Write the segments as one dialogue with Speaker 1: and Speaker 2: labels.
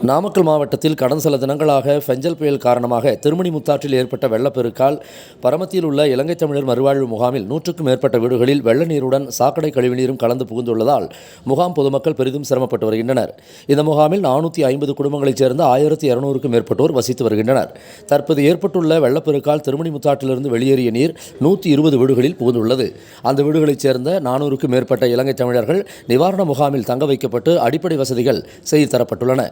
Speaker 1: நாமக்கல் மாவட்டத்தில் கடந்த சில தினங்களாக பெஞ்சல் புயல் காரணமாக திருமணி முத்தாற்றில் ஏற்பட்ட வெள்ளப்பெருக்கால் பரமத்தியில் உள்ள இலங்கை தமிழர் மறுவாழ்வு முகாமில் 100க்கும் மேற்பட்ட வீடுகளில் வெள்ள நீருடன் சாக்கடை கழிவுநீரும் கலந்து புகுந்துள்ளதால் முகாம் பொதுமக்கள் பெரிதும் சிரமப்பட்டு வருகின்றனர். இந்த முகாமில் 450 குடும்பங்களைச் சேர்ந்த 1200க்கும் மேற்பட்டோர் வசித்து வருகின்றனர். தற்போது ஏற்பட்டுள்ள வெள்ளப்பெருக்கால் திருமணி முத்தாற்றிலிருந்து வெளியேறிய நீர் 120 வீடுகளில் புகுந்துள்ளது. அந்த வீடுகளைச் சேர்ந்த 400க்கும் மேற்பட்ட இலங்கை தமிழர்கள் நிவாரண முகாமில் தங்க வைக்கப்பட்டு அடிப்படை வசதிகள் செய்து தரப்பட்டுள்ளன.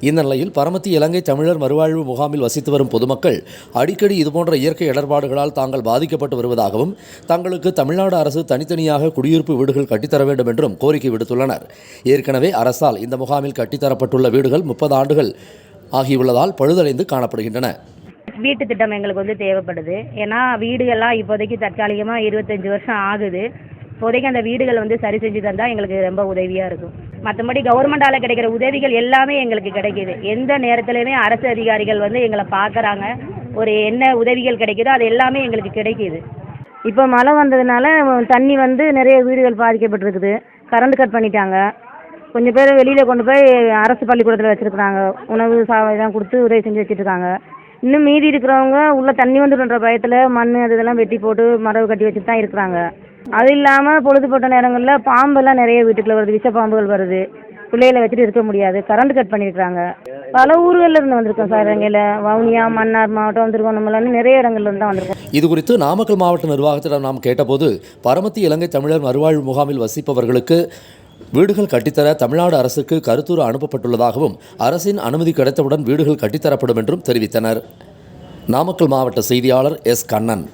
Speaker 1: இந்த நிலையில் பரமத்தி இலங்கை தமிழர் மறுவாழ்வு முகாமில் வசித்து வரும் பொதுமக்கள் அடிக்கடி இதுபோன்ற இயற்கை இடர்பாடுகளால் தாங்கள் பாதிக்கப்பட்டு வருவதாகவும் தங்களுக்கு தமிழ்நாடு அரசு தனித்தனியாக குடியிருப்பு வீடுகள் கட்டித்தர வேண்டும் என்றும் கோரிக்கை விடுத்துள்ளனர். ஏற்கனவே அரசால் இந்த முகாமில் கட்டித்தரப்பட்டுள்ள வீடுகள் 30 ஆண்டுகள் ஆகியுள்ளதால் பழுதடைந்து காணப்படுகின்றன.
Speaker 2: வீட்டு திட்டம் எங்களுக்கு தேவைப்படுது. ஏன்னா வீடுகள்லாம் இப்போதைக்கு தற்காலிகமாக 25 வருஷம் ஆகுது. இப்போதைக்கு அந்த வீடுகள் சரி செஞ்சு தந்தால் எங்களுக்கு ரொம்ப உதவியாக இருக்கும். மற்றபடி கவர்மெண்டால் கிடைக்கிற உதவிகள் எல்லாமே எங்களுக்கு கிடைக்கிது. எந்த நேரத்துலையுமே அரசு அதிகாரிகள் எங்களை பார்க்குறாங்க. என்ன உதவிகள் கிடைக்குதோ அது எல்லாமே எங்களுக்கு கிடைக்கிது. இப்போ மழை வந்ததுனால தண்ணி நிறைய வீடுகள் பாதிக்கப்பட்டிருக்குது. கரண்ட் கட் பண்ணிட்டாங்க. கொஞ்சம் பேர் வெளியில் கொண்டு போய் அரசு பள்ளிக்கூடத்தில் வச்சுருக்குறாங்க. உணவு இதெல்லாம் கொடுத்து உதவி செஞ்சு வச்சுருக்காங்க. இன்னும் மீதி இருக்கிறவங்க உள்ள தண்ணி வந்துடுன்ற பயத்தில் மண் இதெல்லாம் வெட்டி போட்டு மரவு கட்டி வச்சுட்டு தான் இருக்கிறாங்க. அது இல்லாமல் பொழுதுபோட்ட நேரங்களில் பாம்பெல்லாம் நிறைய வீட்டுக்குள்ள வருது. விஷ பாம்புகள் வருது. பிள்ளைகளை வச்சுட்டு இருக்க முடியாது. கரண்ட் கட் பண்ணியிருக்கிறாங்க. பல ஊர்களில் இருந்து வந்திருக்கோம் சார். எங்களை வவுனியா, மன்னார் மாவட்டம் வந்திருக்கோம். நம்மளால நிறைய இடங்கள்ல இருந்து தான் வந்திருக்கோம்.
Speaker 1: இது குறித்து நாமக்கல் மாவட்ட நிர்வாகத்திடம் நாம் கேட்டபோது பரமத்தி இலங்கை தமிழர் மறுவாழ்வு முகாமில் வசிப்பவர்களுக்கு வீடுகள் கட்டித்தர தமிழ்நாடு அரசுக்கு கருத்துரு அனுப்பப்பட்டுள்ளதாகவும் அரசின் அனுமதி கிடைத்தவுடன் வீடுகள் கட்டித்தரப்படும் என்றும் தெரிவித்தனர். நாமக்கல் மாவட்ட செய்தியாளர் எஸ். கண்ணன்.